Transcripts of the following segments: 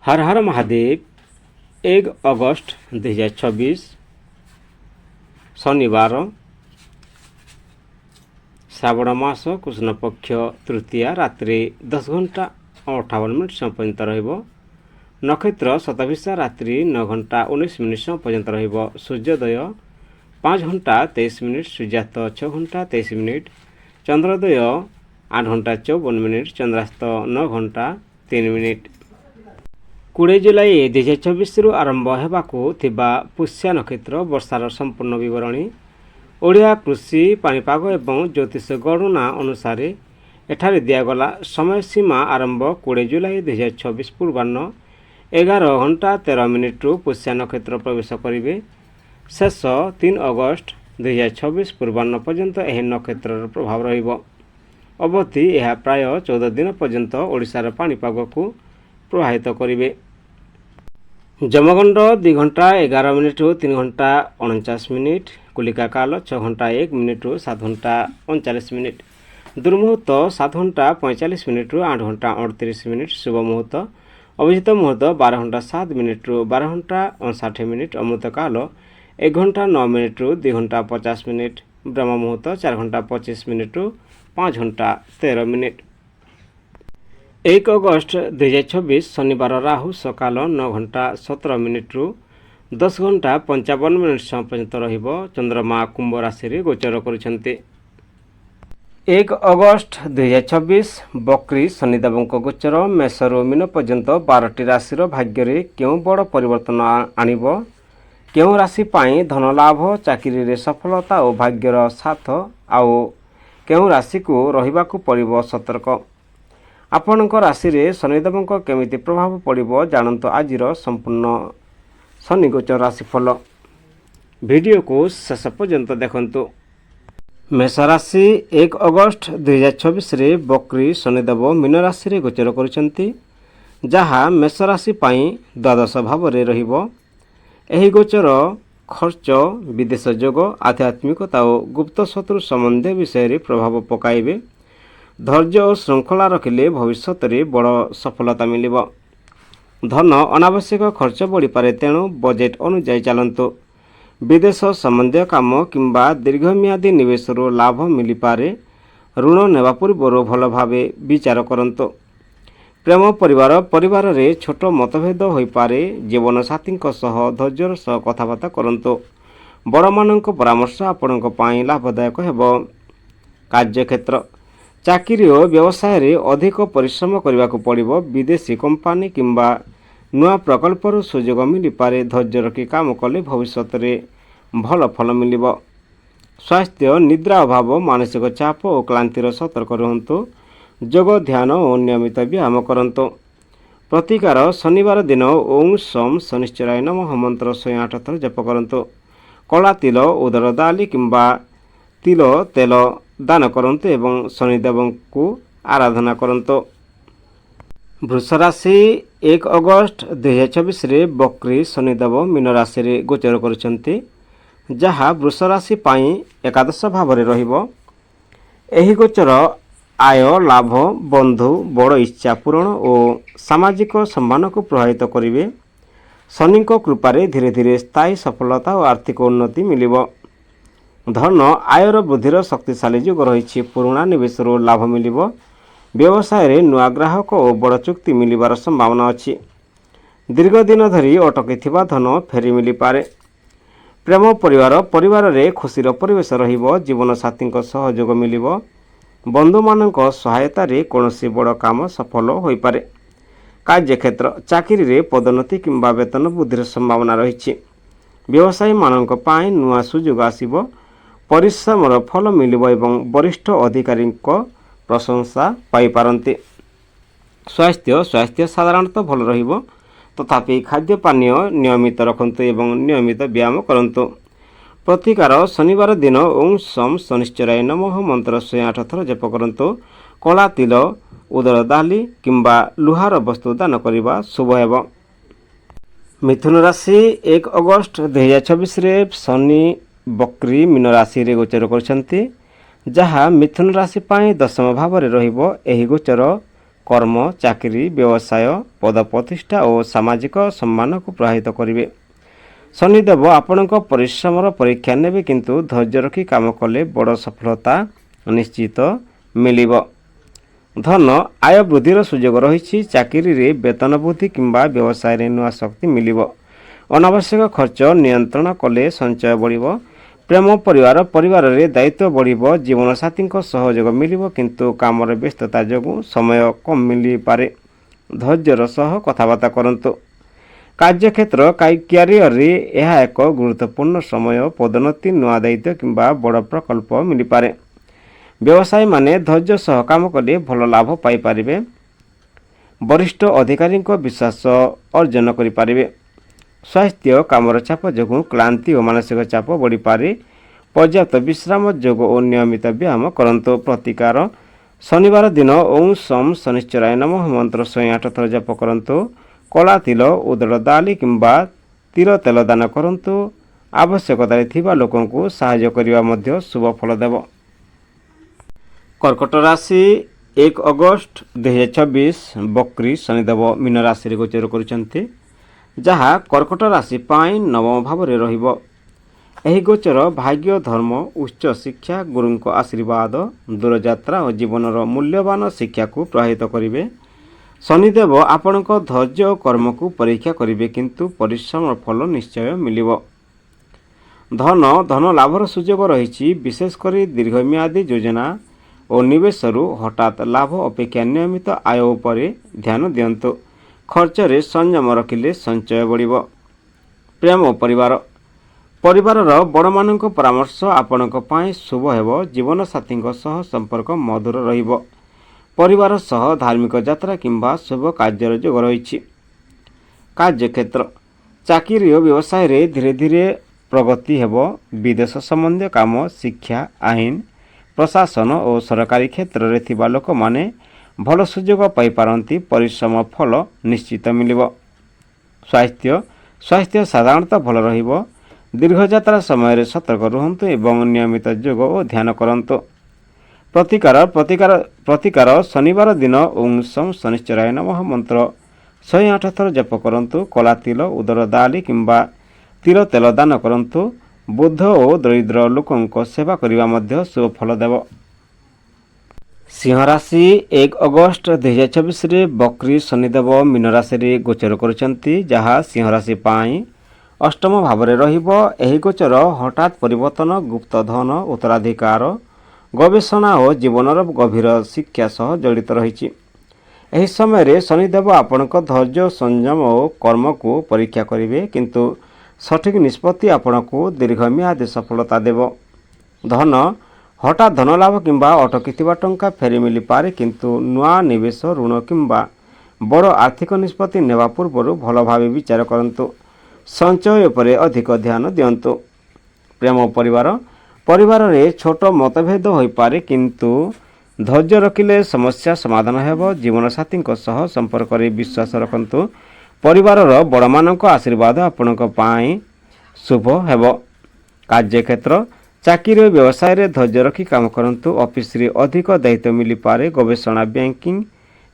हर हर महादेव। 1 अगस्त 2024 शनिवार, श्रावण मास कृष्ण पक्ष तृतीया रात्रि 10 घंटा 58 मिनिट पर्यंत रहिबो। नक्षत्र शतभिषा रात्रि 9 घंटा 19 मिनिट पर्यंत रहिबो। सूर्योदय 5 घंटा 23 मिनिट, सूर्यास्त 6 घंटा 23 मिनिट, चंद्रोदय 8 घंटा 54 मिनिट, चंद्रास्त 9 घंटा 3 मिनिट। 20 जुलाई 2024 आरंभ हेबाकु थिबा पुष्या नक्षत्र वर्षार संपूर्ण विवरणी ओडिया कृषि पाणीपाग एवं ज्योतिष गणना अनुसार एठारे दियागला समय सीमा आरंभ 20 जुलाई 2024 पूर्वाह्न 11 घंटा 13 मिनिट पुष्या नक्षत्र प्रवेश करिवे। शेष 3 अगस्त 2024 पूर्वाह्न पर्यंत एह नक्षत्र प्रभाव रहिबो। अवधि यह प्राय 14 दिन पर्यंत ओडिशार पाणीपाग को प्रभावित करिवे। जमगंड 2 घंटा 11 मिनिट 3 घंटा 49 मिनिट, कुलिका काल 6 घंटा 1 मिनिट 7 घंटा 39 मिनिट, दुर्मुहूर्त 7 घंटा 45 मिनिट 8 घंटा 38 मिनिट, शुभ मुहूर्त अभिजित मुहूर्त 12 घंटा 7 मिनिट 12 घंटा 59 मिनिट, अमृत काल 1 घंटा 9 मिनिट 2 घंटा 50 मिनिट, ब्रह्म मुहूर्त 4 घंटा 25 मिनिट 5 घंटा 13 मिनिट। 1 अगस्त 2024 शनिवार राहु सकाल 9 घंटा 17 मिनिट 10 घंटा 55 मिनिट पर्यंत रहिबो। चंद्रमा कुंभ राशि रे गोचर करिसेंते। 1 अगस्त 2024 बकरी शनिदेवଙ୍କ गोचर मेषରୁ मीन पर्यंत 12ଟି राशिर भाग्य रे केउ बड़ परिवर्तन आनिबो, केउ राशि पाई धन लाभ, चाकरी रे सफलता और भाग्यर साथ, आउ केउ राशि को रहिबाकु पड़िबो सतर्क। आपणक राशि रे शनिदेवଙ୍କ केमिति प्रभाव पड़िबो जानंतो आजिर संपूर्ण शनि गोचर राशिफल। वीडियो को शेष पर्यंत देखंतु। मेष राशि 1 अगस्त 2024 रे बकरी शनिदेव मीन राशि रे गोचर करिसेंती, जहा मेष राशि पाई द्वादश भाव रे रहिबो। एही गोचर खर्च, विदेश जोग, आध्यात्मिकता और गुप्त शत्रु संबंध विषय रे प्रभाव पकाइबे। धैर्य और श्रृंखला रखिले भविष्य रे बड़ सफलता मिलिबो। धन अनावश्यक खर्च बढ़ी पारे, तेणु बजेट अनुଯାयी चलंतु। विदेश संबंधी काम किंबा दीर्घम्यादी निवेश लाभ मिली पारे। ऋण नेबा पूर्व भल भावे विचार करंतु। प्रेम परिवार रे छोट मतभेद होई पारे। जीवन साथी सह धैर्यर सह कथबार्ता करंतु। बड़ मानक परामर्श आपणक पाई लाभदायक हेबो। कार्यक्षेत्र चाकरी और व्यवसाय रे अधिक परिश्रम करने को पड़िबो। विदेशी कंपनी किंबा नुआ प्रकल्पर सुजोग मिली पारे। धैर्य रखी काम कले भविष्य रे भल फल मिलिबो। स्वास्थ्य निद्रा अभाव, मानसिक चाप और क्लांतिर सतर्क रहंतु। जोग ध्यान और नियमित व्यायाम करंतु। प्रतिकार शनिवार दिन ओं सम शनिश्चराय नमः मंत्र 108 थर जप करंतु। कला तिल, उदर दाली किंबा तिल तेल दान करंतु एवं शनिदेव को आराधना करंतु। वृष राशि 1 अगस्त 2024 रे बकरी शनिदेव मीन राशि रे गोचर करिसेंती, जहा वृष राशि पाई एकादश भाव रे रहिबो। एही गोचर आय लाभ, बंधु बड़ इच्छा पूरण और सामाजिक सम्मान को प्रभावित करिवे। शनि को कृपारे धीरे धीरे स्थायी सफलता और आर्थिक उन्नति मिलिबो। धन आयर वृद्धिर शक्तिशाली जोग रही। पुराणा निवेश लाभ मिलिबो। व्यवसाय रे नुआ ग्राहक और बड़ चुक्ति मिलिबार संभावना अछि। दीर्घ दिन धरी अटकी थिबा धन फेरी मिली पारे। प्रेम परिवार रे खुशीर परिवेश रहिबो। जीवन साथी सहयोग मिलिबो। बंधु मानक सहायता रे कोनोसी बड़ काम सफल होई पारे। कार्यक्षेत्र चाकरी रे पदोन्नति किंबा वेतन वृद्धिर संभावना रही। व्यवसायी मानक पाई नुआ सुजोग आसीबो। परिश्रमर फल मिलिबो एवं वरिष्ठ अधिकारी प्रशंसा पाई पारंती। स्वास्थ्य साधारणतः भल रहिबो, तथापि खाद्य पानीय नियमित रखंतु एवं नियमित व्यायाम करंतु। प्रतिकार शनिवार दिन ओं सम शनिश्चराय नमः मंत्र 108 थर जप करंतु। कला तिल, उदर दाली किंबा लुहार वस्तु दान करिबा शुभ हेबो। मिथुन राशि 1 अगस्त 2024 रे शनि बकरी मीन राशि रे गोचर करछंती, जहा मिथुन राशि पाई दशम भाव रे रहिबो। एही गोचर କର୍ମ, ଚାକିରି, ବ୍ୟବସାୟ, ପଦପ୍ରତିଷ୍ଠା ଓ ସାମାଜିକ ସମ୍ମାନକୁ ପ୍ରଭାବିତ କରିବେ। ଶନିଦେବ ଆପଣଙ୍କ ପରିଶ୍ରମର ପରୀକ୍ଷା ନେବେ, କିନ୍ତୁ ଧୈର୍ଯ୍ୟ ରଖି କାମ କଲେ ବଡ଼ ସଫଳତା ନିଶ୍ଚିତ ମିଳିବ। ଧନ, ଆୟ ବୃଦ୍ଧିର ସୁଯୋଗ ରହିଛି। ଚାକିରିରେ ବେତନ ବୃଦ୍ଧି କିମ୍ବା ବ୍ୟବସାୟରେ ନୂଆ ଶକ୍ତି ମିଳିବ। ଅନାବଶ୍ୟକ ଖର୍ଚ୍ଚ ନିୟନ୍ତ୍ରଣ କଲେ ସଞ୍ଚୟ ବଢ଼ିବ। ପ୍ରେମ, ପରିବାରରେ ଦାୟିତ୍ୱ ବଢ଼ିବ। ଜୀବନସାଥୀଙ୍କ ସହଯୋଗ ମିଳିବ, କିନ୍ତୁ କାମର ବ୍ୟସ୍ତତା ଯୋଗୁଁ ସମୟ କମ୍ ମିଳିପାରେ। ଧୈର୍ଯ୍ୟର ସହ କଥାବାର୍ତ୍ତା କରନ୍ତୁ। କାର୍ଯ୍ୟକ୍ଷେତ୍ର କ୍ୟାରିୟରରେ ଏହା ଏକ ଗୁରୁତ୍ୱପୂର୍ଣ୍ଣ ସମୟ। ପଦୋନ୍ନତି, ନୂଆ ଦାୟିତ୍ୱ କିମ୍ବା ବଡ଼ ପ୍ରକଳ୍ପ ମିଳିପାରେ। ବ୍ୟବସାୟୀମାନେ ଧୈର୍ଯ୍ୟ ସହ କାମ କଲେ ଭଲ ଲାଭ ପାଇପାରିବେ। ବରିଷ୍ଠ ଅଧିକାରୀଙ୍କ ବିଶ୍ୱାସ ଅର୍ଜନ କରିପାରିବେ। ସ୍ୱାସ୍ଥ୍ୟ, କାମର ଚାପ ଯୋଗୁଁ କ୍ଳାନ୍ତି ଓ ମାନସିକ ଚାପ ବଢ଼ିପାରେ। ପର୍ଯ୍ୟାପ୍ତ ବିଶ୍ରାମ, ଯୋଗ ଓ ନିୟମିତ ବ୍ୟାୟାମ କରନ୍ତୁ। ପ୍ରତିକାର, ଶନିବାର ଦିନ ଓଁ ଶମ୍ ଶନିଶ୍ଚରାୟ ନମଃ ମନ୍ତ୍ର 108 ଥର ଜପ କରନ୍ତୁ। କଳା ତିଳ, ଉଦଡ଼ ଡାଲି କିମ୍ବା ତିଳ ତେଲ ଦାନ କରନ୍ତୁ। ଆବଶ୍ୟକତାରେ ଥିବା ଲୋକଙ୍କୁ ସାହାଯ୍ୟ କରିବା ମଧ୍ୟ ଶୁଭ ଫଳ ଦେବ। କର୍କଟ ରାଶି 1 ଅଗଷ୍ଟ 2024 ବକ୍ରି ଶନିଦେବ ମୀନ ରାଶିରେ ଗୋଚର କରୁଛନ୍ତି, ଯାହା କର୍କଟ ରାଶି ପାଇଁ ନବମ ଭାବରେ ରହିବ। ଏହି ଗୋଚର ଭାଗ୍ୟ, ଧର୍ମ, ଉଚ୍ଚ ଶିକ୍ଷା, ଗୁରୁଙ୍କ ଆଶୀର୍ବାଦ, ଦୂରଯାତ୍ରା ଓ ଜୀବନର ମୂଲ୍ୟବାନ ଶିକ୍ଷାକୁ ପ୍ରଭାବିତ କରିବେ। ଶନିଦେବ ଆପଣଙ୍କ ଧୈର୍ଯ୍ୟ ଓ କର୍ମକୁ ପରୀକ୍ଷା କରିବେ, କିନ୍ତୁ ପରିଶ୍ରମର ଫଳ ନିଶ୍ଚୟ ମିଳିବ। ଧନ ଲାଭର ସୁଯୋଗ ରହିଛି। ବିଶେଷ କରି ଦୀର୍ଘମିଆଦୀ ଯୋଜନା ଓ ନିବେଶରୁ ହଠାତ୍ ଲାଭ ଅପେକ୍ଷା ନିୟମିତ ଆୟ ଉପରେ ଧ୍ୟାନ ଦିଅନ୍ତୁ। ଖର୍ଚ୍ଚରେ ସଂଯମ ରଖିଲେ ସଞ୍ଚୟ ବଢ଼ିବ। ପ୍ରେମ ଓ ପରିବାରର ବଡ଼ମାନଙ୍କ ପରାମର୍ଶ ଆପଣଙ୍କ ପାଇଁ ଶୁଭ ହେବ। ଜୀବନସାଥୀଙ୍କ ସହ ସମ୍ପର୍କ ମଧୁର ରହିବ। ପରିବାର ସହ ଧାର୍ମିକ ଯାତ୍ରା କିମ୍ବା ଶୁଭ କାର୍ଯ୍ୟର ଯୋଗ ରହିଛି। କାର୍ଯ୍ୟକ୍ଷେତ୍ର, ଚାକିରି ଓ ବ୍ୟବସାୟରେ ଧୀରେ ଧୀରେ ପ୍ରଗତି ହେବ। ବିଦେଶ ସମ୍ବନ୍ଧୀୟ କାମ, ଶିକ୍ଷା, ଆଇନ, ପ୍ରଶାସନ ଓ ସରକାରୀ କ୍ଷେତ୍ରରେ ଥିବା ଲୋକମାନେ ଭଲ ସୁଯୋଗ ପାଇପାରନ୍ତି। ପରିଶ୍ରମ ଫଳ ନିଶ୍ଚିତ ମିଳିବ। ସ୍ୱାସ୍ଥ୍ୟ ସାଧାରଣତଃ ଭଲ ରହିବ। ଦୀର୍ଘଯାତ୍ରା ସମୟରେ ସତର୍କ ରୁହନ୍ତୁ ଏବଂ ନିୟମିତ ଯୋଗ ଓ ଧ୍ୟାନ କରନ୍ତୁ। ପ୍ରତିକାର, ଶନିବାର ଦିନ ଓଁ ଶମ୍ ଶନିଶ୍ଚରାୟ ନମଃ ମନ୍ତ୍ର 108 ଥର ଜପ କରନ୍ତୁ। କଳା ତିଳ, ଉଦଡ଼ ଡାଲି କିମ୍ବା ତିଳ ତେଲ ଦାନ କରନ୍ତୁ। ବୃଦ୍ଧ ଓ ଦରିଦ୍ର ଲୋକଙ୍କ ସେବା କରିବା ମଧ୍ୟ ଶୁଭ ଫଳ ଦେବ। ସିଂହ ରାଶି 1 ଅଗଷ୍ଟ 2024ରେ ବକ୍ରି ଶନିଦେବ ମୀନ ରାଶିରେ ଗୋଚର କରୁଛନ୍ତି, ଯାହା ସିଂହ ରାଶି ପାଇଁ ଅଷ୍ଟମ ଭାବରେ ରହିବ। ଏହି ଗୋଚର ହଠାତ୍ ପରିବର୍ତ୍ତନ, ଗୁପ୍ତ ଧନ, ଉତ୍ତରାଧିକାର, ଗବେଷଣା ଓ ଜୀବନର ଗଭୀର ଶିକ୍ଷା ସହ ଜଡ଼ିତ ରହିଛି। ଏହି ସମୟରେ ଶନିଦେବ ଆପଣଙ୍କ ଧୈର୍ଯ୍ୟ, ସଂଯମ ଓ କର୍ମକୁ ପରୀକ୍ଷା କରିବେ, କିନ୍ତୁ ସଠିକ୍ ନିଷ୍ପତ୍ତି ଆପଣଙ୍କୁ ଦୀର୍ଘମିଆଦୀ ସଫଳତା ଦେବ। ହଠାତ୍ ଧନ ଲାଭ କିମ୍ବା ଅଟକିଥିବା ଟଙ୍କା ଫେରି ମିଳିପାରେ, କିନ୍ତୁ ନୂଆ ନିବେଶ, ଋଣ କିମ୍ବା ବଡ଼ ଆର୍ଥିକ ନିଷ୍ପତ୍ତି ନେବା ପୂର୍ବରୁ ଭଲ ଭାବେ ବିଚାର କରନ୍ତୁ। ସଞ୍ଚୟ ଉପରେ ଅଧିକ ଧ୍ୟାନ ଦିଅନ୍ତୁ। ପ୍ରେମ ଓ ପରିବାରରେ ଛୋଟ ମତଭେଦ ହୋଇପାରେ, କିନ୍ତୁ ଧୈର୍ଯ୍ୟ ରଖିଲେ ସମସ୍ୟା ସମାଧାନ ହେବ। ଜୀବନସାଥୀଙ୍କ ସହ ସମ୍ପର୍କରେ ବିଶ୍ୱାସ ରଖନ୍ତୁ। ପରିବାରର ବଡ଼ମାନଙ୍କ ଆଶୀର୍ବାଦ ଆପଣଙ୍କ ପାଇଁ ଶୁଭ ହେବ। କାର୍ଯ୍ୟକ୍ଷେତ୍ର, ଚାକିରି ଓ ବ୍ୟବସାୟରେ ଧୈର୍ଯ୍ୟ ରଖି କାମ କରନ୍ତୁ। ଅଫିସରେ ଅଧିକ ଦାୟିତ୍ୱ ମିଳିପାରେ। ଗବେଷଣା, ବ୍ୟାଙ୍କିଂ,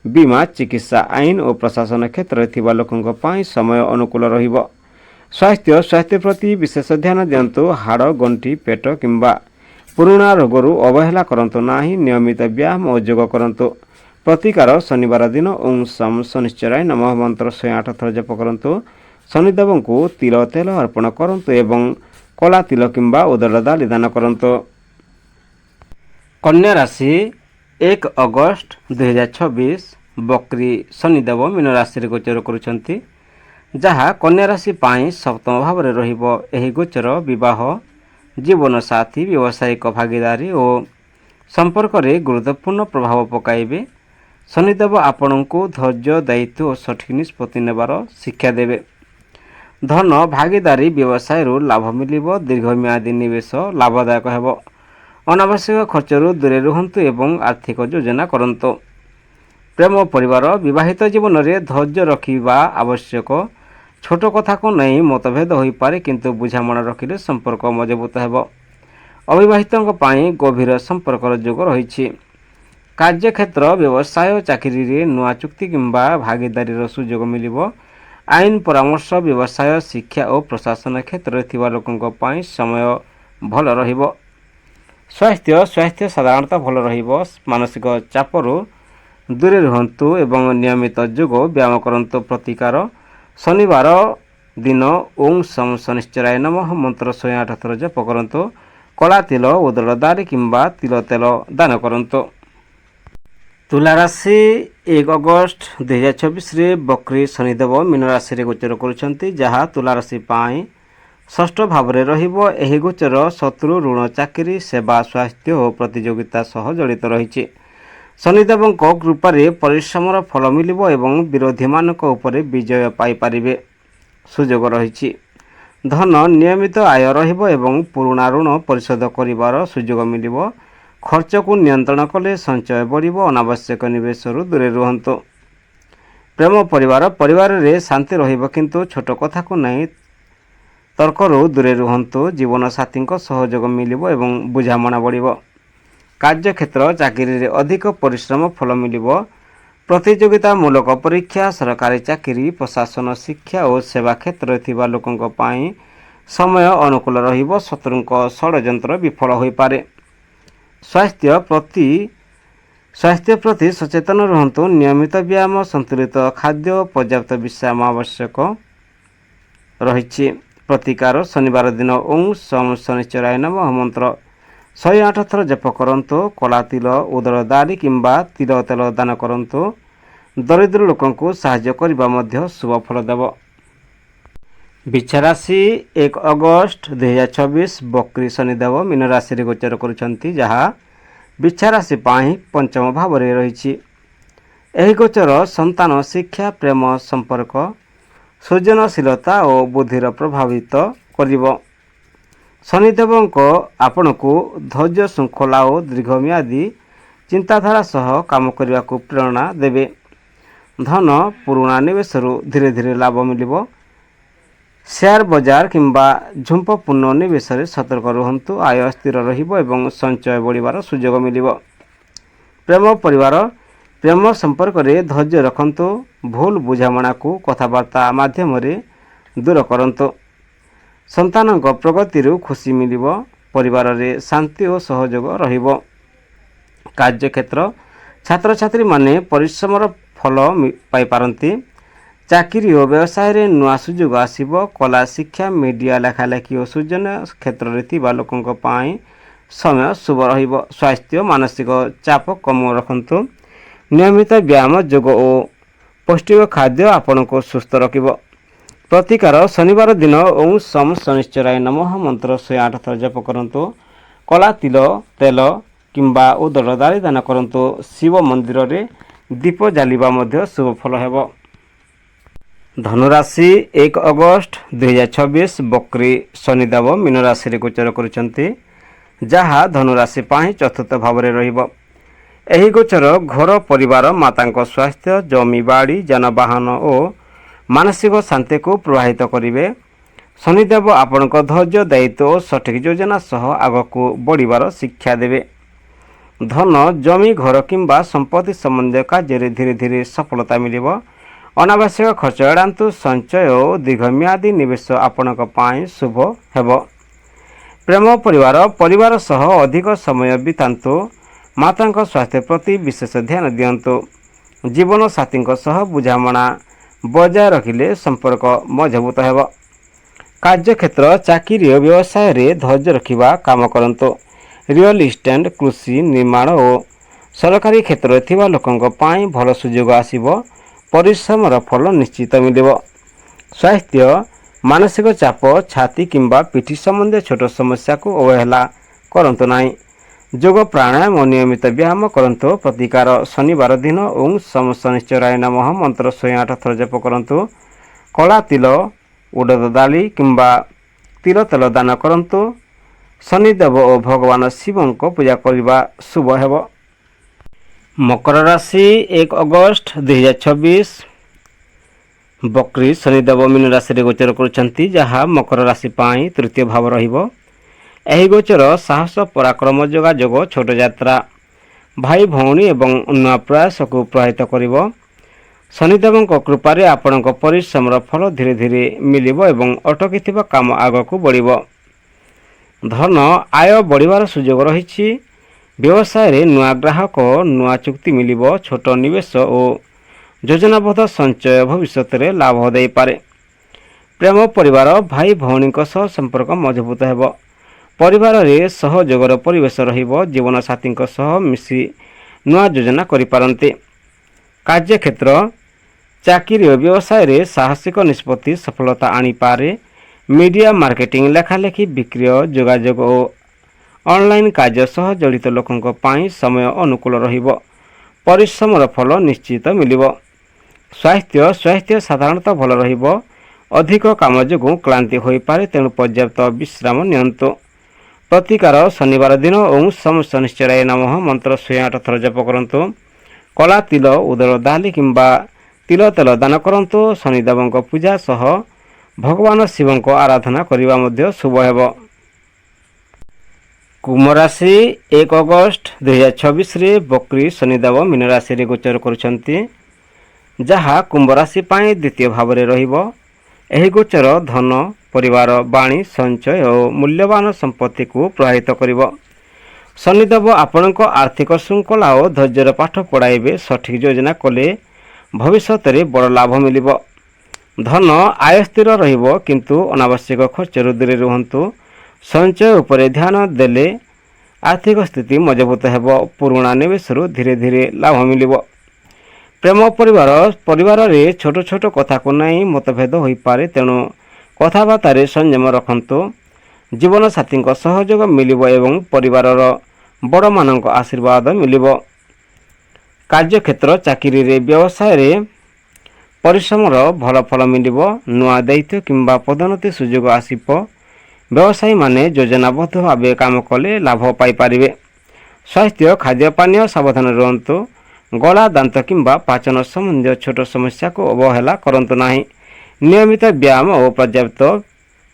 ବୀମା, ଚିକିତ୍ସା, ଆଇନ ଓ ପ୍ରଶାସନ କ୍ଷେତ୍ରରେ ଥିବା ଲୋକଙ୍କ ପାଇଁ ସମୟ ଅନୁକୂଳ ରହିବ। ସ୍ୱାସ୍ଥ୍ୟ ପ୍ରତି ବିଶେଷ ଧ୍ୟାନ ଦିଅନ୍ତୁ। ହାଡ଼, ଗଣ୍ଠି, ପେଟ କିମ୍ବା ପୁରୁଣା ରୋଗରୁ ଅବହେଳା କରନ୍ତୁ ନାହିଁ। ନିୟମିତ ବ୍ୟାୟାମ ଓ ଯୋଗ କରନ୍ତୁ। ପ୍ରତିକାର, ଶନିବାର ଦିନ ଓଁ ଶମ୍ ଶନିଶ୍ଚରାୟ ନମଃ ମନ୍ତ୍ର 108 ଥର ଜପ କରନ୍ତୁ। ଶନିଦେବଙ୍କୁ ତିଳ ତେଲ ଅର୍ପଣ କରନ୍ତୁ ଏବଂ କଳା ତିଳ କିମ୍ବା ଉଦଡ଼ ଡାଲି ଦାନ କରନ୍ତୁ। କନ୍ୟା ରାଶି 1 ଅଗଷ୍ଟ 2024 ବକ୍ରି ଶନିଦେବ ମୀନ ରାଶିରେ ଗୋଚର କରୁଛନ୍ତି, ଯାହା କନ୍ୟା ରାଶି ପାଇଁ ସପ୍ତମ ଭାବରେ ରହିବ। ଏହି ଗୋଚର ବିବାହ, ଜୀବନସାଥୀ, ବ୍ୟବସାୟିକ ଭାଗିଦାରୀ ଓ ସମ୍ପର୍କରେ ଗୁରୁତ୍ୱପୂର୍ଣ୍ଣ ପ୍ରଭାବ ପକାଇବେ। ଶନିଦେବ ଆପଣଙ୍କୁ ଧୈର୍ଯ୍ୟ, ଦାୟିତ୍ୱ ଓ ସଠିକ୍ ନିଷ୍ପତ୍ତି ନେବାର ଶିକ୍ଷା ଦେବେ। ଧନ, ଭାଗିଦାରୀ, ବ୍ୟବସାୟରୁ ଲାଭ ମିଳିବ। ଦୀର୍ଘମିଆଦୀ ନିବେଶ ଲାଭଦାୟକ ହେବ। ଅନାବଶ୍ୟକ ଖର୍ଚ୍ଚରୁ ଦୂରେଇ ରୁହନ୍ତୁ ଏବଂ ଆର୍ଥିକ ଯୋଜନା କରନ୍ତୁ। ପ୍ରେମ ଓ ବିବାହିତ ଜୀବନରେ ଧୈର୍ଯ୍ୟ ରଖିବା ଆବଶ୍ୟକ। ଛୋଟ କଥାକୁ ନେଇ ମତଭେଦ ହୋଇପାରେ, କିନ୍ତୁ ବୁଝାମଣା ରଖିଲେ ସମ୍ପର୍କ ମଜବୁତ ହେବ। ଅବିବାହିତଙ୍କ ପାଇଁ ଗଭୀର ସମ୍ପର୍କର ଯୋଗ ରହିଛି। କାର୍ଯ୍ୟକ୍ଷେତ୍ର ବ୍ୟବସାୟ ଚାକିରିରେ ନୂଆ ଚୁକ୍ତି କିମ୍ବା ଭାଗିଦାରୀର ସୁଯୋଗ ମିଳିବ। ଆଇନ ପରାମର୍ଶ, ବ୍ୟବସାୟ, ଶିକ୍ଷା ଓ ପ୍ରଶାସନ କ୍ଷେତ୍ରରେ ଥିବା ଲୋକଙ୍କ ପାଇଁ ସମୟ ଭଲ ରହିବ। ସ୍ୱାସ୍ଥ୍ୟ ସାଧାରଣତଃ ଭଲ ରହିବ। ମାନସିକ ଚାପରୁ ଦୂରରେ ରୁହନ୍ତୁ ଏବଂ ନିୟମିତ ଯୋଗ ବ୍ୟାୟାମ କରନ୍ତୁ। ପ୍ରତିକାର ଶନିବାର ଦିନ ଓଁ ଶଂ ଶନିଶ୍ଚରାୟ ନମଃ ମନ୍ତ୍ର 108 ଥର ଜପ କରନ୍ତୁ। କଳା ତିଳ, ଉଦର ଦାଢ଼ି କିମ୍ବା ତିଳ ତେଲ ଦାନ କରନ୍ତୁ। ତୁଲା ରାଶି 1 ଅଗଷ୍ଟ 2024ରେ ବକ୍ରି ଶନିଦେବ ମୀନ ରାଶିରେ ଗୋଚର କରୁଛନ୍ତି, ଯାହା ତୁଲା ରାଶି ପାଇଁ ଷଷ୍ଠ ଭାବରେ ରହିବ। ଏହି ଗୋଚର ଶତ୍ରୁ, ଋଣ, ଚାକିରି, ସେବା, ସ୍ୱାସ୍ଥ୍ୟ ଓ ପ୍ରତିଯୋଗିତା ସହ ଜଡ଼ିତ ରହିଛି। ଶନିଦେବଙ୍କ କୃପାରେ ପରିଶ୍ରମର ଫଳ ମିଳିବ ଏବଂ ବିରୋଧୀମାନଙ୍କ ଉପରେ ବିଜୟ ପାଇପାରିବେ। ସୁଯୋଗ ରହିଛି। ଧନ ନିୟମିତ ଆୟ ରହିବ ଏବଂ ପୁରୁଣା ଋଣ ପରିଶୋଧ କରିବାର ସୁଯୋଗ ମିଳିବ। ଖର୍ଚ୍ଚକୁ ନିୟନ୍ତ୍ରଣ କଲେ ସଞ୍ଚୟ ବଢ଼ିବ। ଅନାବଶ୍ୟକ ନିବେଶରୁ ଦୂରରେ ରୁହନ୍ତୁ। ପ୍ରେମ ପରିବାରରେ ଶାନ୍ତି ରହିବ, କିନ୍ତୁ ଛୋଟ କଥାକୁ ନେଇ ତର୍କରୁ ଦୂରରେ ରୁହନ୍ତୁ। ଜୀବନସାଥୀଙ୍କ ସହଯୋଗ ମିଳିବ ଏବଂ ବୁଝାମଣା ବଢ଼ିବ। କାର୍ଯ୍ୟକ୍ଷେତ୍ର ଚାକିରିରେ ଅଧିକ ପରିଶ୍ରମ ଫଳ ମିଳିବ। ପ୍ରତିଯୋଗିତାମୂଳକ ପରୀକ୍ଷା, ସରକାରୀ ଚାକିରି, ପ୍ରଶାସନ, ଶିକ୍ଷା ଓ ସେବା କ୍ଷେତ୍ରରେ ଥିବା ଲୋକଙ୍କ ପାଇଁ ସମୟ ଅନୁକୂଳ ରହିବ। ଶତ୍ରୁଙ୍କ ଷଡ଼ଯନ୍ତ୍ର ବିଫଳ ହୋଇପାରେ। ସ୍ୱାସ୍ଥ୍ୟ ପ୍ରତି ସଚେତନ ରୁହନ୍ତୁ। ନିୟମିତ ବ୍ୟାୟାମ, ସନ୍ତୁଳିତ ଖାଦ୍ୟ, ପର୍ଯ୍ୟାପ୍ତ ବିଶ୍ରାମ ଆବଶ୍ୟକ ରହିଛି। ପ୍ରତିକାର ଶନିବାର ଦିନ ଓଁ ଶଂ ଶନିଶ୍ଚରାୟ ନମଃ ମନ୍ତ୍ର 108 ଥର ଜପ କରନ୍ତୁ। କଳା ତିଳ, ଉଦର ଦାଢ଼ି କିମ୍ବା ତିଳ ତେଲ ଦାନ କରନ୍ତୁ। ଦରିଦ୍ର ଲୋକଙ୍କୁ ସାହାଯ୍ୟ କରିବା ମଧ୍ୟ ଶୁଭ ଫଳ ଦେବ। ବିଛା ରାଶି 1 ଅଗଷ୍ଟ 2024 ବକ୍ରି ଶନିଦେବ ମୀନ ରାଶିରେ ଗୋଚର କରୁଛନ୍ତି, ଯାହା ବିଛା ରାଶି ପାଇଁ ପଞ୍ଚମ ଭାବରେ ରହିଛି। ଏହି ଗୋଚର ସନ୍ତାନ, ଶିକ୍ଷା, ପ୍ରେମ ସମ୍ପର୍କ, ସୃଜନଶୀଳତା ଓ ବୁଦ୍ଧିର ପ୍ରଭାବିତ କରିବ। ଶନିଦେବଙ୍କ ଆପଣଙ୍କୁ ଧୈର୍ଯ୍ୟ, ଶୃଙ୍ଖଳା ଓ ଦୀର୍ଘମିଆଦୀ ଚିନ୍ତାଧାରା ସହ କାମ କରିବାକୁ ପ୍ରେରଣା ଦେବେ। ଧନ ପୁରୁଣା ନିବେଶରୁ ଧୀରେ ଧୀରେ ଲାଭ ମିଳିବ। ସେୟାର ବଜାର କିମ୍ବା ଝୁମ୍ପପୂର୍ଣ୍ଣ ନିବେଶରେ ସତର୍କ ରୁହନ୍ତୁ। ଆୟ ସ୍ଥିର ରହିବ ଏବଂ ସଞ୍ଚୟ ବଢ଼ିବାର ସୁଯୋଗ ମିଳିବ। ପ୍ରେମ ସମ୍ପର୍କରେ ଧୈର୍ଯ୍ୟ ରଖନ୍ତୁ। ଭୁଲ ବୁଝାମଣାକୁ କଥାବାର୍ତ୍ତା ମାଧ୍ୟମରେ ଦୂର କରନ୍ତୁ। ସନ୍ତାନଙ୍କ ପ୍ରଗତିରୁ ଖୁସି ମିଳିବ। ପରିବାରରେ ଶାନ୍ତି ଓ ସହଯୋଗ ରହିବ। କାର୍ଯ୍ୟକ୍ଷେତ୍ର ଛାତ୍ରଛାତ୍ରୀମାନେ ପରିଶ୍ରମର ଫଳ ପାଇପାରନ୍ତି। ଚାକିରି ଓ ବ୍ୟବସାୟରେ ନୂଆ ସୁଯୋଗ ଆସିବ। କଲା, ଶିକ୍ଷା, ମିଡ଼ିଆ, ଲେଖାଲେଖି ଓ ସୃଜନ କ୍ଷେତ୍ରରେ ଥିବା ଲୋକଙ୍କ ପାଇଁ ସମୟ ଶୁଭ ରହିବ। ସ୍ୱାସ୍ଥ୍ୟ ମାନସିକ ଚାପ କମ ରଖନ୍ତୁ। ନିୟମିତ ବ୍ୟାୟାମ, ଯୋଗ ଓ ପୌଷ୍ଟିକ ଖାଦ୍ୟ ଆପଣଙ୍କୁ ସୁସ୍ଥ ରଖିବ। ପ୍ରତିକାର ଶନିବାର ଦିନ ଓଁ ଶଂ ଶନିଶ୍ଚରାୟ ନମଃ ମନ୍ତ୍ର 108 ଥର ଜପ କରନ୍ତୁ। କଳା ତିଳ ତେଲ କିମ୍ବା ଉଦର ଦାଢ଼ି ଦାନ କରନ୍ତୁ। ଶିବ ମନ୍ଦିରରେ ଦୀପ ଜାଳିବା ମଧ୍ୟ ଶୁଭ ଫଳ ହେବ। ଧନୁରାଶି 1 ଅଗଷ୍ଟ 2024 ବକ୍ରି ଶନିଦେବ ମୀନ ରାଶିରେ ଗୋଚର କରୁଛନ୍ତି, ଯାହା ଧନୁରାଶି ପାଇଁ ଚତୁର୍ଥ ଭାବରେ ରହିବ। ଏହି ଗୋଚର ଘର, ପରିବାର, ମାତାଙ୍କ ସ୍ୱାସ୍ଥ୍ୟ, ଜମି, ବାଡ଼ି, ଯାନବାହନ ଓ ମାନସିକ ଶାନ୍ତିକୁ ପ୍ରଭାବିତ କରିବେ। ଶନିଦେବ ଆପଣଙ୍କ ଧୈର୍ଯ୍ୟ, ଦାୟିତ୍ୱ ଓ ସଠିକ୍ ଯୋଜନା ସହ ଆଗକୁ ବଢ଼ିବାର ଶିକ୍ଷା ଦେବେ। ଧନ, ଜମି, ଘର କିମ୍ବା ସମ୍ପତ୍ତି ସମ୍ବନ୍ଧୀୟ କାର୍ଯ୍ୟରେ ଧୀରେ ଧୀରେ ସଫଳତା ମିଳିବ। ଅନାବଶ୍ୟକ ଖର୍ଚ୍ଚ ଏଡ଼ାନ୍ତୁ। ସଞ୍ଚୟ ଓ ଦୀର୍ଘମିଆଦୀ ନିବେଶ ଆପଣଙ୍କ ପାଇଁ ଶୁଭ ହେବ। ପ୍ରେମ ପରିବାର ସହ ଅଧିକ ସମୟ ବିତାନ୍ତୁ। ମାତାଙ୍କ ସ୍ୱାସ୍ଥ୍ୟ ପ୍ରତି ବିଶେଷ ଧ୍ୟାନ ଦିଅନ୍ତୁ। ଜୀବନସାଥୀଙ୍କ ସହ ବୁଝାମଣା ବଜାୟ ରଖିଲେ ସମ୍ପର୍କ ମଜବୁତ ହେବ। କାର୍ଯ୍ୟକ୍ଷେତ୍ର ଚାକିରି ଓ ବ୍ୟବସାୟରେ ଧୈର୍ଯ୍ୟ ରଖିବା କାମ କରନ୍ତୁ। ରିଅଲ ଇଷ୍ଟେଟ୍, କୃଷି, ନିର୍ମାଣ ଓ ସରକାରୀ କ୍ଷେତ୍ରରେ ଥିବା ଲୋକଙ୍କ ପାଇଁ ଭଲ ସୁଯୋଗ ଆସିବ। ପରିଶ୍ରମର ଫଳ ନିଶ୍ଚିତ ମିଳିବ। ସ୍ୱାସ୍ଥ୍ୟ ମାନସିକ ଚାପ, ଛାତି କିମ୍ବା ପିଠି ସମ୍ବନ୍ଧୀୟ ଛୋଟ ସମସ୍ୟାକୁ ଅବହେଳା କରନ୍ତୁ ନାହିଁ। ଯୋଗ, ପ୍ରାଣାୟାମ ଓ ନିୟମିତ ବ୍ୟାୟାମ କରନ୍ତୁ। ପ୍ରତିକାର ଶନିବାର ଦିନ ଓଁ ଶଂ ଶନିଶ୍ଚରାୟ ନମଃ ମନ୍ତ୍ର 108 ଥର ଜପ କରନ୍ତୁ। କଳା ତିଳ, ଉଡ଼ଦ ଦାଢ଼ି କିମ୍ବା ତିଳ ତେଲ ଦାନ କରନ୍ତୁ। ଶନିଦେବ ଓ ଭଗବାନ ଶିବଙ୍କ ପୂଜା କରିବା ଶୁଭ ହେବ। ମକର ରାଶି 1 ଅଗଷ୍ଟ 2024 ବକ୍ରି ଶନିଦେବ ମୀନ ରାଶିରେ ଗୋଚର କରୁଛନ୍ତି, ଯାହା ମକର ରାଶି ପାଇଁ ତୃତୀୟ ଭାବ ରହିବ। ଏହି ଗୋଚର ସାହସ, ପରାକ୍ରମ, ଯୋଗାଯୋଗ, ଛୋଟ ଯାତ୍ରା, ଭାଇ ଭଉଣୀ ଏବଂ ନୂଆ ପ୍ରୟାସକୁ ପ୍ରଭାବିତ କରିବ। ଶନିଦେବଙ୍କ କୃପାରେ ଆପଣଙ୍କ ପରିଶ୍ରମର ଫଳ ଧୀରେ ଧୀରେ ମିଳିବ ଏବଂ ଅଟକିଥିବା କାମ ଆଗକୁ ବଢ଼ିବ। ଧନ ଆୟ ବଢ଼ିବାର ସୁଯୋଗ ରହିଛି। ବ୍ୟବସାୟରେ ନୂଆ ଗ୍ରାହକ, ନୂଆ ଚୁକ୍ତି ମିଳିବ। ଛୋଟ ନିବେଶ ଓ ଯୋଜନାବଦ୍ଧ ସଞ୍ଚୟ ଭବିଷ୍ୟତରେ ଲାଭ ଦେଇପାରେ। ପ୍ରେମ ପରିବାର, ଭାଇ ଭଉଣୀଙ୍କ ସହ ସମ୍ପର୍କ ମଜବୁତ ହେବ। ପରିବାରରେ ସହଯୋଗର ପରିବେଶ ରହିବ। ଜୀବନସାଥୀଙ୍କ ସହ ମିଶି ନୂଆ ଯୋଜନା କରିପାରନ୍ତି। କାର୍ଯ୍ୟକ୍ଷେତ୍ର, ଚାକିରି ଓ ବ୍ୟବସାୟରେ ସାହସିକ ନିଷ୍ପତ୍ତି ସଫଳତା ଆଣିପାରେ। ମିଡ଼ିଆ ମାର୍କେଟିଂ, ଲେଖାଲେଖି, ବିକ୍ରୟ, ଯୋଗାଯୋଗ ଓ ଅନଲାଇନ୍ କାର୍ଯ୍ୟ ସହ ଜଡ଼ିତ ଲୋକଙ୍କ ପାଇଁ ସମୟ ଅନୁକୂଳ ରହିବ। ପରିଶ୍ରମର ଫଳ ନିଶ୍ଚିତ ମିଳିବ। ସ୍ୱାସ୍ଥ୍ୟ ସାଧାରଣତଃ ଭଲ ରହିବ। ଅଧିକ କାମ ଯୋଗୁଁ କ୍ଳାନ୍ତି ହୋଇପାରେ, ତେଣୁ ପର୍ଯ୍ୟାପ୍ତ ବିଶ୍ରାମ ନିଅନ୍ତୁ। ପ୍ରତିକାର, ଶନିବାର ଦିନ ଓଁ ସମ୍ ଶନିଶ୍ଚରାୟ ନମଃ ମନ୍ତ୍ର 108 ଥର ଜପ କରନ୍ତୁ। କଳା ତିଲ, ଉଦର ଡାଲି କିମ୍ବା ତିଲ ତେଲ ଦାନ କରନ୍ତୁ। ଶନିଦେବଙ୍କ ପୂଜା ସହ ଭଗବାନ ଶିବଙ୍କ ଆରାଧନା କରିବା ମଧ୍ୟ ଶୁଭ ହେବ। କୁମ୍ଭ ରାଶି, 1 ଅଗଷ୍ଟ 2024ରେ ବକ୍ରି ଶନିଦେବ ମୀନ ରାଶିରେ ଗୋଚର କରୁଛନ୍ତି, ଯାହା କୁମ୍ଭ ରାଶି ପାଇଁ ଦ୍ୱିତୀୟ ଭାବରେ ରହିବ। ଏହି ଗୋଚର ଧନ, ପରିବାର, ବାଣୀ, ସଞ୍ଚୟ ଓ ମୂଲ୍ୟବାନ ସମ୍ପତ୍ତିକୁ ପ୍ରଭାବିତ କରିବ। ଶନିଦେବ ଆପଣଙ୍କ ଆର୍ଥିକ ଶୃଙ୍ଖଳା ଓ ଧୈର୍ଯ୍ୟର ପାଠ ପଢ଼ାଇବେ। ସଠିକ୍ ଯୋଜନା କଲେ ଭବିଷ୍ୟତରେ ବଡ଼ ଲାଭ ମିଳିବ। ଧନ ଆୟ ସ୍ଥିର ରହିବ, କିନ୍ତୁ ଅନାବଶ୍ୟକ ଖର୍ଚ୍ଚରୁ ଦୂରେ ରୁହନ୍ତୁ। ସଞ୍ଚୟ ଉପରେ ଧ୍ୟାନ ଦେଲେ ଆର୍ଥିକ ସ୍ଥିତି ମଜବୁତ ହେବ। ପୁରୁଣା ନିବେଶରୁ ଧୀରେ ଧୀରେ ଲାଭ ମିଳିବ। ପ୍ରେମ ପରିବାରରେ ଛୋଟ ଛୋଟ କଥାକୁ ନେଇ ମତଭେଦ ହୋଇପାରେ, ତେଣୁ କଥାବାର୍ତ୍ତାରେ ସଂଯମ ରଖନ୍ତୁ। ଜୀବନସାଥୀଙ୍କ ସହଯୋଗ ମିଳିବ ଏବଂ ପରିବାରର ବଡ଼ମାନଙ୍କ ଆଶୀର୍ବାଦ ମିଳିବ। କାର୍ଯ୍ୟକ୍ଷେତ୍ର, ଚାକିରିରେ, ବ୍ୟବସାୟରେ ପରିଶ୍ରମର ଭଲ ଫଳ ମିଳିବ। ନୂଆ ଦାୟିତ୍ୱ କିମ୍ବା ପଦୋନ୍ନତି ସୁଯୋଗ ଆସିବ। ବ୍ୟବସାୟୀମାନେ ଯୋଜନାବଦ୍ଧ ଭାବେ କାମ କଲେ ଲାଭ ପାଇପାରିବେ। ସ୍ୱାସ୍ଥ୍ୟ, ଖାଦ୍ୟପାନୀୟ ସାବଧାନ ରୁହନ୍ତୁ। ଗଳା, ଦାନ୍ତ କିମ୍ବା ପାଚନ ସମ୍ବନ୍ଧୀୟ ଛୋଟ ସମସ୍ୟାକୁ ଅବହେଳା କରନ୍ତୁ ନାହିଁ। ନିୟମିତ ବ୍ୟାୟାମ ଓ ପର୍ଯ୍ୟାପ୍ତ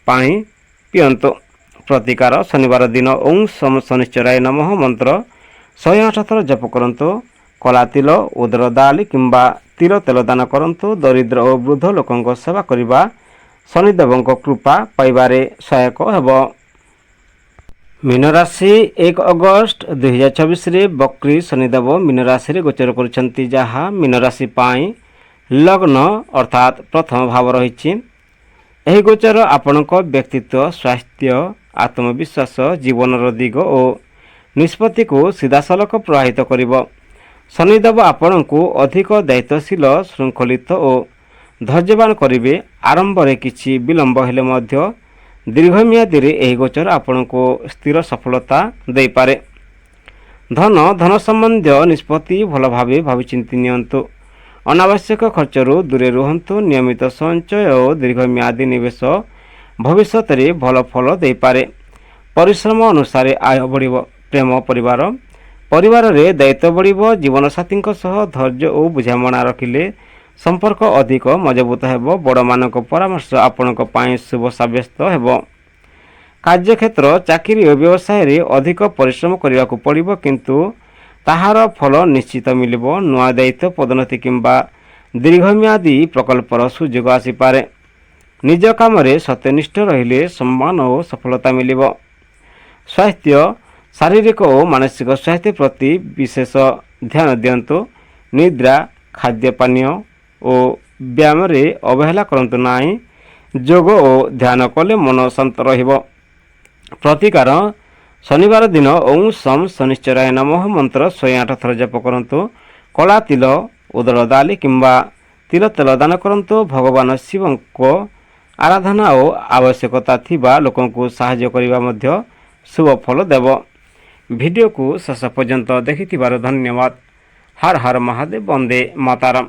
ପାଣି ପିଅନ୍ତୁ। ପ୍ରତିକାର, ଶନିବାର ଦିନ ଓଁ ସମ୍ ଶନିଶ୍ଚରାୟ ନମଃ ମନ୍ତ୍ର 108 ଥର ଜପ କରନ୍ତୁ। କଳା ତିଲ, ଉଦର ଡାଲି କିମ୍ବା ତିଲ ତେଲ ଦାନ କରନ୍ତୁ। ଦରିଦ୍ର ଓ ବୃଦ୍ଧ ଲୋକଙ୍କ ସେବା କରିବା ଶନିଦେବଙ୍କ କୃପା ପାଇବାରେ ସହାୟକ ହେବ। ମୀନ ରାଶି, 1 ଅଗଷ୍ଟ 2024ରେ ବକ୍ରି ଶନିଦେବ ମୀନ ରାଶିରେ ଗୋଚର କରୁଛନ୍ତି, ଯାହା ମୀନ ରାଶି ପାଇଁ ଲଗ୍ନ ଅର୍ଥାତ୍ ପ୍ରଥମ ଭାବ ରହିଛି। ଏହି ଗୋଚର ଆପଣଙ୍କ ବ୍ୟକ୍ତିତ୍ୱ, ସ୍ୱାସ୍ଥ୍ୟ, ଆତ୍ମବିଶ୍ୱାସ, ଜୀବନର ଦିଗ ଓ ନିଷ୍ପତ୍ତିକୁ ସିଧାସଳଖ ପ୍ରଭାବିତ କରିବ। ଶନିଦେବ ଆପଣଙ୍କୁ ଅଧିକ ଦାୟିତ୍ୱଶୀଳ, ଶୃଙ୍ଖଳିତ ଓ ଧୈର୍ଯ୍ୟବାନ କରିବେ। ଆରମ୍ଭରେ କିଛି ବିଳମ୍ବ ହେଲେ ମଧ୍ୟ ଦୀର୍ଘମିଆଦୀରେ ଏହି ଗୋଚର ଆପଣଙ୍କୁ ସ୍ଥିର ସଫଳତା ଦେଇପାରେ। ଧନ ସମ୍ବନ୍ଧୀୟ ନିଷ୍ପତ୍ତି ଭଲ ଭାବେ ଭାବିଚିନ୍ତି ନିଅନ୍ତୁ। ଅନାବଶ୍ୟକ ଖର୍ଚ୍ଚରୁ ଦୂରେ ରୁହନ୍ତୁ। ନିୟମିତ ସଞ୍ଚୟ ଓ ଦୀର୍ଘମିଆଦୀ ନିବେଶ ଭବିଷ୍ୟତରେ ଭଲ ଫଳ ଦେଇପାରେ। ପରିଶ୍ରମ ଅନୁସାରେ ଆୟ ବଢ଼ିବ। ପ୍ରେମ ପରିବାରରେ ଦାୟିତ୍ୱ ବଢ଼ିବ। ଜୀବନସାଥୀଙ୍କ ସହ ଧୈର୍ଯ୍ୟ ଓ ବୁଝାମଣା ରଖିଲେ ସମ୍ପର୍କ ଅଧିକ ମଜବୁତ ହେବ। ବଡ଼ମାନଙ୍କ ପରାମର୍ଶ ଆପଣଙ୍କ ପାଇଁ ଶୁଭ ସାବ୍ୟସ୍ତ ହେବ। କାର୍ଯ୍ୟକ୍ଷେତ୍ର, ଚାକିରି ଓ ବ୍ୟବସାୟରେ ଅଧିକ ପରିଶ୍ରମ କରିବାକୁ ପଡ଼ିବ, କିନ୍ତୁ ତାହାର ଫଳ ନିଶ୍ଚିତ ମିଳିବ। ନୂଆ ଦାୟିତ୍ୱ, ପଦୋନ୍ନତି କିମ୍ବା ଦୀର୍ଘମିଆଦୀ ପ୍ରକଳ୍ପର ସୁଯୋଗ ଆସିପାରେ। ନିଜ କାମରେ ସତ୍ୟନିଷ୍ଠ ରହିଲେ ସମ୍ମାନ ଓ ସଫଳତା ମିଳିବ। ସ୍ୱାସ୍ଥ୍ୟ, ଶାରୀରିକ ଓ ମାନସିକ ସ୍ୱାସ୍ଥ୍ୟ ପ୍ରତି ବିଶେଷ ଧ୍ୟାନ ଦିଅନ୍ତୁ। ନିଦ୍ରା, ଖାଦ୍ୟପାନୀୟ ଓ ବ୍ୟାୟାମରେ ଅବହେଳା କରନ୍ତୁ ନାହିଁ। ଯୋଗ ଓ ଧ୍ୟାନ କଲେ ମନ ଶାନ୍ତ ରହିବ। ପ୍ରତିକାର, ଶନିବାର ଦିନ ଓଁ ସମ୍ ଶନିଶ୍ଚରାୟ ନମଃ ମନ୍ତ୍ର 108 ଥର ଜପ କରନ୍ତୁ। କଳା ତିଲ, ଉଦର ଡାଲି କିମ୍ବା ତିଲ ତେଲ ଦାନ କରନ୍ତୁ। ଭଗବାନ ଶିବଙ୍କ ଆରାଧନା ଓ ଆବଶ୍ୟକତା ଥିବା ଲୋକଙ୍କୁ ସାହାଯ୍ୟ କରିବା ମଧ୍ୟ ଶୁଭ ଫଳ ଦେବ। ଭିଡ଼ିଓକୁ ଶେଷ ପର୍ଯ୍ୟନ୍ତ ଦେଖିଥିବାରୁ ଧନ୍ୟବାଦ। ହର ହର ମହାଦେବ, ବନ୍ଦେ ମାତରମ୍।